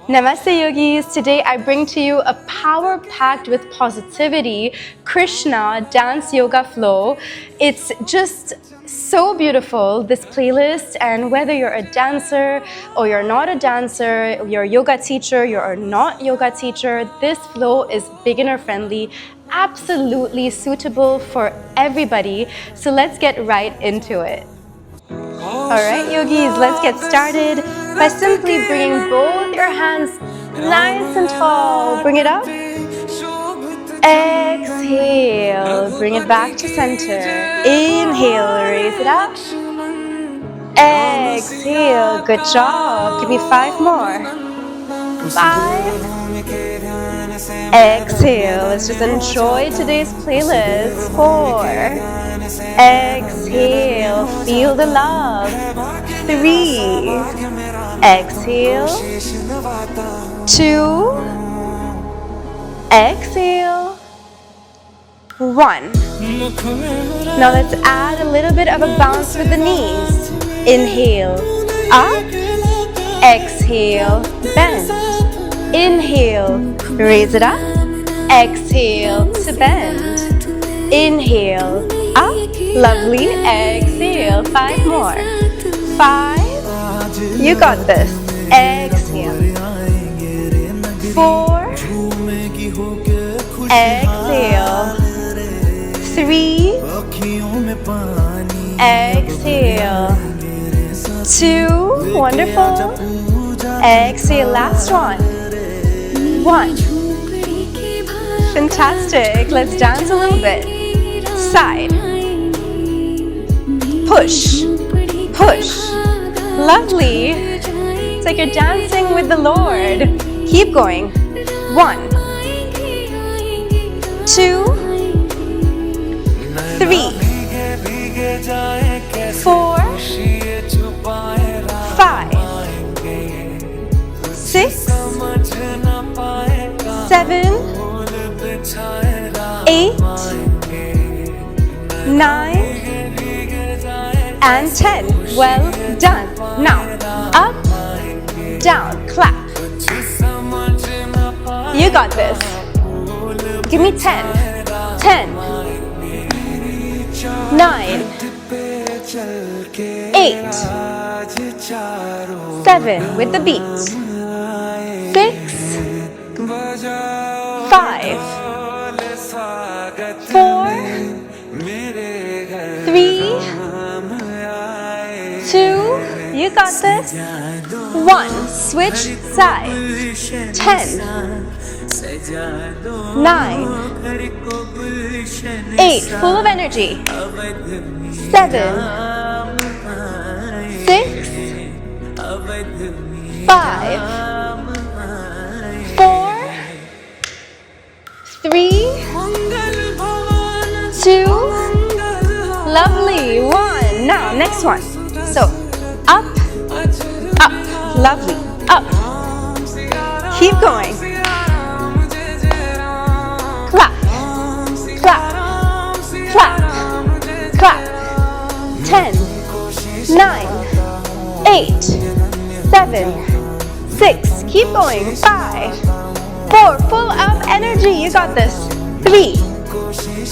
Namaste yogis. Today I bring to you a power-packed with positivity Krishna Dance Yoga flow. It's just so beautiful, this playlist, and whether you're a dancer or you're not a dancer, you're a yoga teacher, you're not yoga teacher, this flow is beginner friendly, absolutely suitable for everybody. So let's get right into it. Alright yogis, let's get started by simply bringing both your hands nice and tall. Bring it up. Exhale. Bring it back to center. Inhale. Raise it up. Exhale. Good job. Give me 5 more. 5. Exhale. Let's just enjoy today's playlist. 4. Exhale, feel the love. 3. Exhale. 2. Exhale. 1. Now let's add a little bit of a bounce with the knees. Inhale, up. Exhale, bend. Inhale, raise it up. Exhale to bend. Inhale, up. Lovely. Exhale. 5 more. 5. You got this. Exhale. 4. Exhale. 3. Exhale. 2. Wonderful. Exhale. Last one. 1. Fantastic. Let's dance a little bit. Side. Push, push. Lovely. It's like you're dancing with the Lord. Keep going. 1, 2, 3, 4, 5, 6, 7, 8, 9, and 10. Well done. Now, up, down, clap. You got this. Give me 10. 10. 9. 8. 7 with the beat. 6. 5. 4. 3. 2, you got this. 1, switch sides. 10, 9, 8, full of energy. 7, 6, 5, 4, 3, 2, lovely. 1. Now, next one. So, up, up, lovely, up. Keep going. Clap, clap, clap, clap. 10, 9, 8, 7, 6. Keep going. 5, 4. Full of energy. You got this. 3,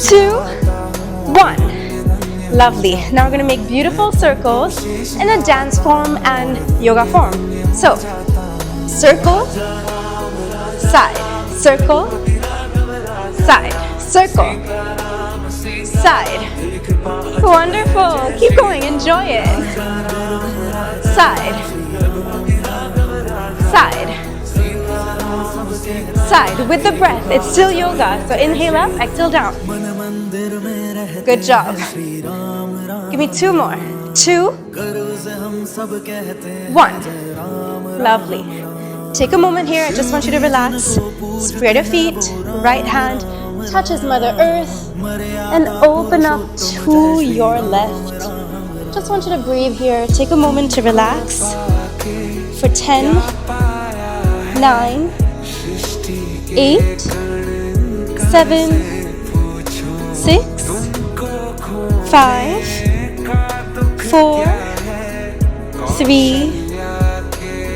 2, 1. Lovely. Now we're going to make beautiful circles in a dance form and yoga form. So, circle, side, circle, side, circle, side. Wonderful. Keep going. Enjoy it. Side, side, side. With the breath. It's still yoga. So inhale up, exhale down. Good job. Give me 2 more. 2, 1. Lovely. Take a moment here. I just want you to relax. Spread your feet. Right hand touches Mother Earth. And open up to your left. Just want you to breathe here. Take a moment to relax. For 10, 9, 8, 7, 6, 5, 4, 3,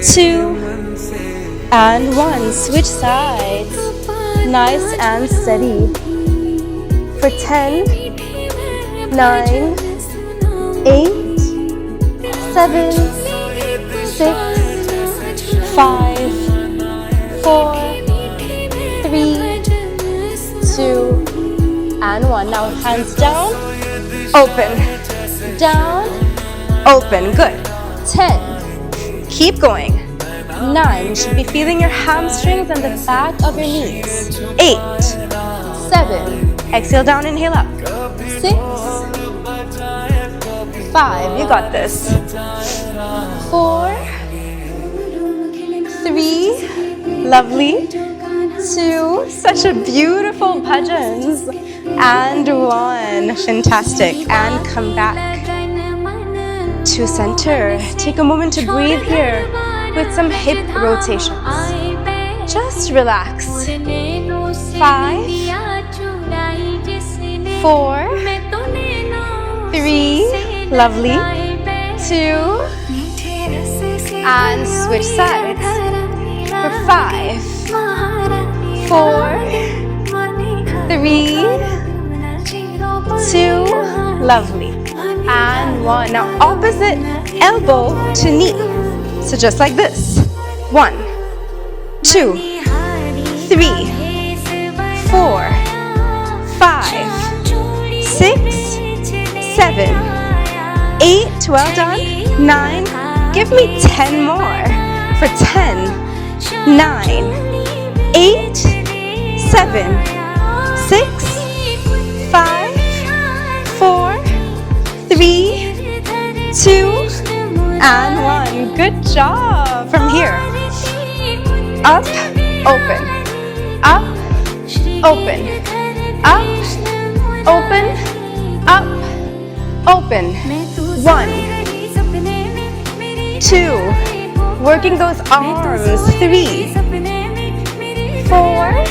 2, and 1. Switch sides. Nice and steady. For 10, 9, 8, 7, 6, 5, 4, 3, 2, and 1. Now hands down, open, down, open. Good. 10. Keep going. 9. You should be feeling your hamstrings and the back of your knees. 8, 7. Exhale down, inhale up. 6, 5. You got this. 4, 3. Lovely. 2. Such a beautiful bhajans. And 1. Fantastic. And come back to center. Take a moment to breathe here with some hip rotations. Just relax. 5, 4, 3, lovely, 2, and switch sides. For 5, 4, 3, 2, lovely, and 1. Now opposite elbow to knee. So just like this. 1, 2, 3, 4, 5, 6, 7, 8, well done, 9, give me 10 more, for 10, 9, 8, 7, 6, 5, 4, 3, 2, and 1. Good job. From here, up, open, up, open, up, open, up, open. 1, 2, working those arms. 3, 4,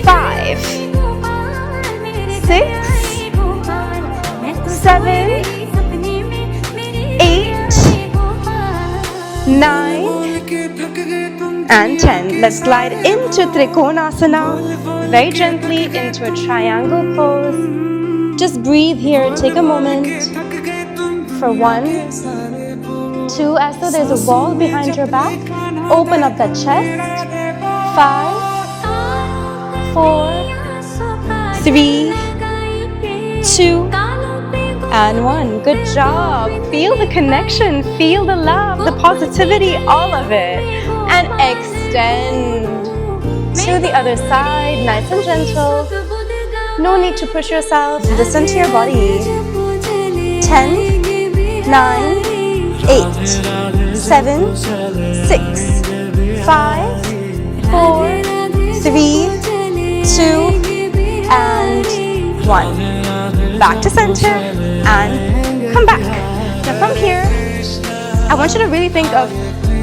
5, 6, 7, 8, 9, and 10. Let's slide into Trikonasana, very gently into a triangle pose. Just breathe here, take a moment. For 1, 2, as though there's a wall behind your back. Open up that chest. 5, 4, 3, 2, and 1. Good job. Feel the connection, feel the love, the positivity, all of it. And extend to the other side, nice and gentle. No need to push yourself. Listen to your body. 10, 9, 8, 7, 6, 5, 4, 3, 2, and 1. Back to center and come back. Now from here, I want you to really think of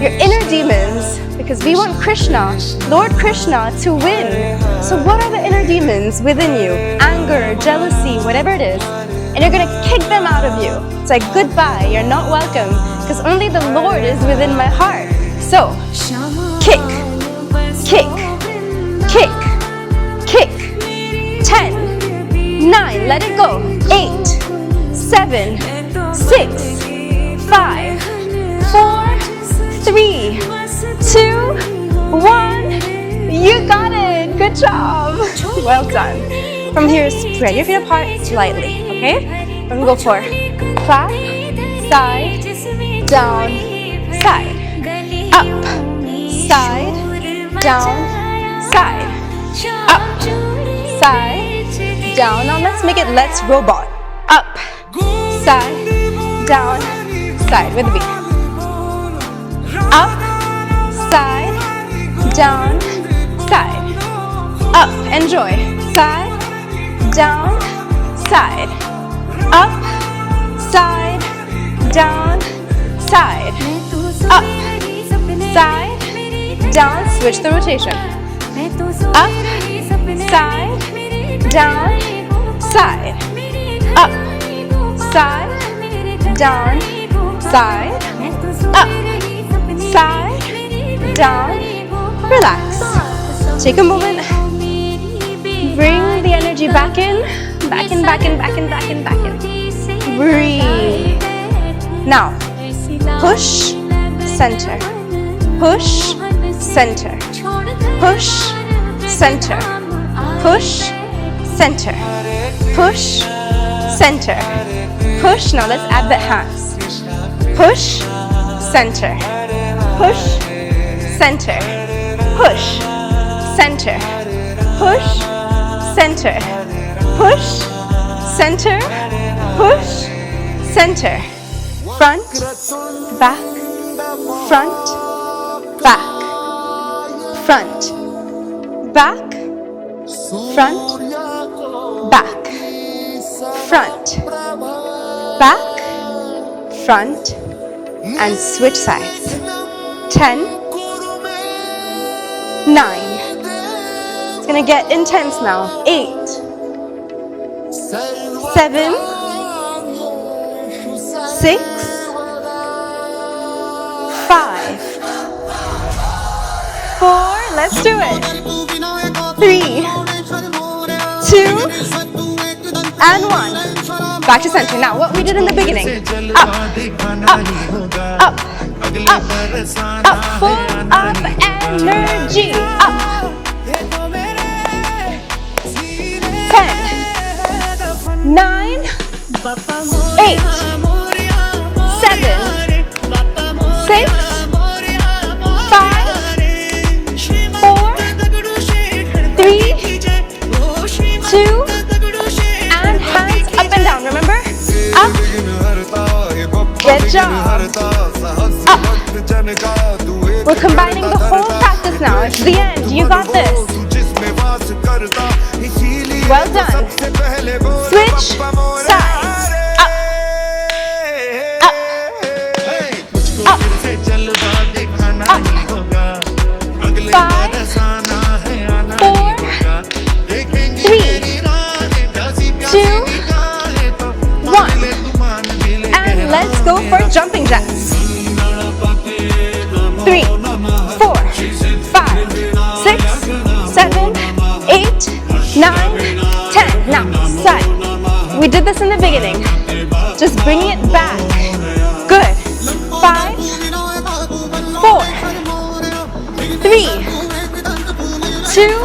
your inner demons, because we want Krishna, Lord Krishna, to win. So what are the inner demons within you? Anger, jealousy, whatever it is. And you're going to kick them out of you. It's like, goodbye, you're not welcome, because only the Lord is within my heart. So, kick, kick, kick, kick. 10, 9, let it go. 8, 7, 6, 5, 4, 3, 2, 1. You got it. Good job. Well done. From here, spread your feet apart slightly. Okay? We're gonna go for clap, side, down, side, up, side, down, side, up, side, down. Now let's make it let's robot. Up, side, down, side with a beat. Up, side, down, side. Up, enjoy. Side, down, side. Up, side, down, side. Up, side, down. Switch the rotation. Up, side, down, side. Up, side, down, side. Up, side, down, relax. Take a moment, bring the energy back in, back in, back in, back in, back in, back in. Breathe. Now, push, center, push, center, push, center, push, center, push, center, push. Now let's add the hands. Push, center, push, center, push, center, push, center, push, center, push, center. Front, back, front, back, front, back, front, back, front, back, front, and switch sides. 10, 9. It's gonna get intense now. 8, 7, 6, 5, 4, let's do it. 3, 2, and 1. Back to center. Now, what we did in the beginning. Up, up, up, up, up, full of energy. Up. 10, 9, 8, 7, 6, 5, 4, 3, 2, and hands up and down. Remember? Up. Good job. Up. We're combining the whole practice now. It's the end. You got this. Well done. Switch sides. Up. Up. Up. Up. 5, 4, 3, 2, 1. And let's go for jumping jacks. 3, 4, 5, 6, 7, 8, 9, 10. Now, side. We did this in the beginning. Just bring it back. Good. 5, 4, 3, 2,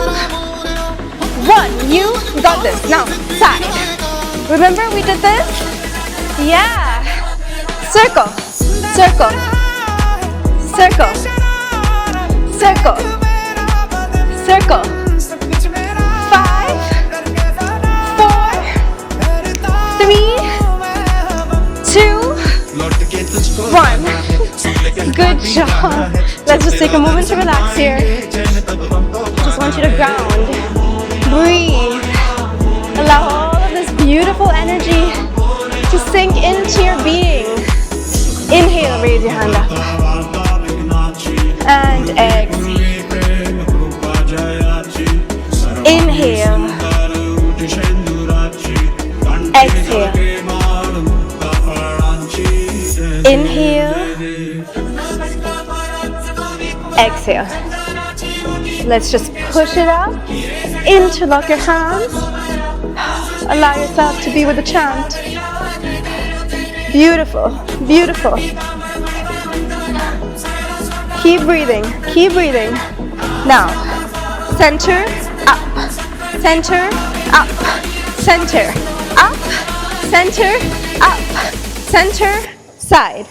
1. You got this. Now, side. Remember we did this? Yeah. Circle, circle, circle, circle, circle. 5, 4, 3, 2, 1. Good job. Let's just take a moment to relax here. Just want you to ground. Breathe. Allow all of this beautiful energy to sink into your being. Inhale, raise your hand up. And exhale. Inhale. Exhale. Inhale. Exhale. Let's just push it up. Interlock your hands. Allow yourself to be with the chant. Beautiful, beautiful. Keep breathing, keep breathing. Now, center, up, center, up, center, up, center, up, center, side,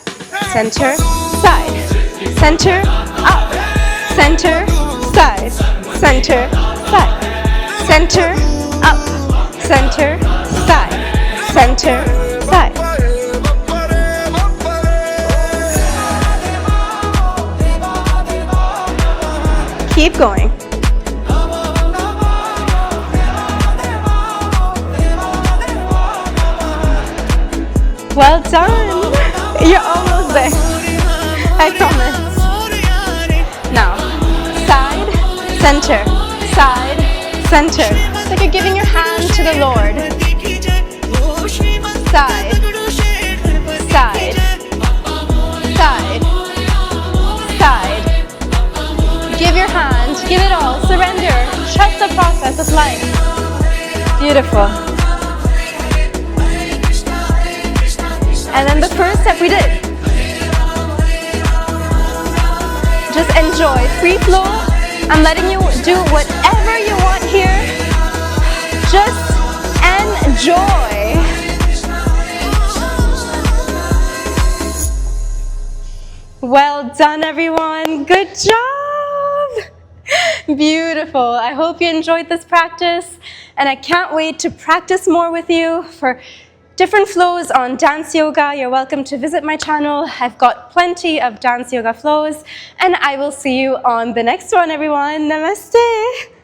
center, side, center, up, center, side, center, side, center, up, center, side, center, side. Keep going. Well done. You're almost there. I promise. Now, side, center, side, center. It's like you're giving your hand to the Lord. Side, side, side, side, Give your hand, give it all, surrender, trust the process of life. Beautiful. And then the first step we did. Just enjoy, free flow. I'm letting you do whatever you want here. Just enjoy. Well done, everyone. Good job. Beautiful. I hope you enjoyed this practice, and I can't wait to practice more with you for different flows on dance yoga. You're welcome to visit my channel. I've got plenty of dance yoga flows, and I will see you on the next one, everyone. Namaste.